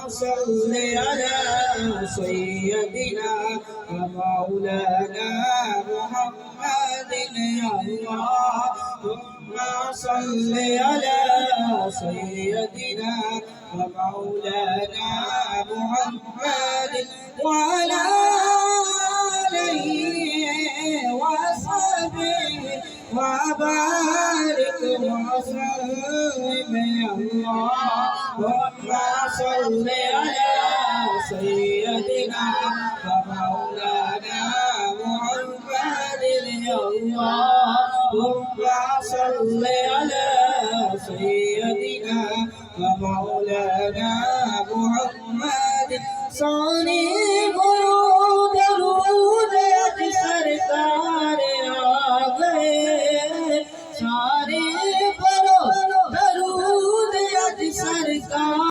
صل على سيدنا ومولانا محمد اللهم صل على سيدنا ومولانا محمد وعلى آله وصحبه وبارك وسلم اللهم صل على سيدنا ومولانا محمد اللهم صل على سيدنا ومولانا محمد صلي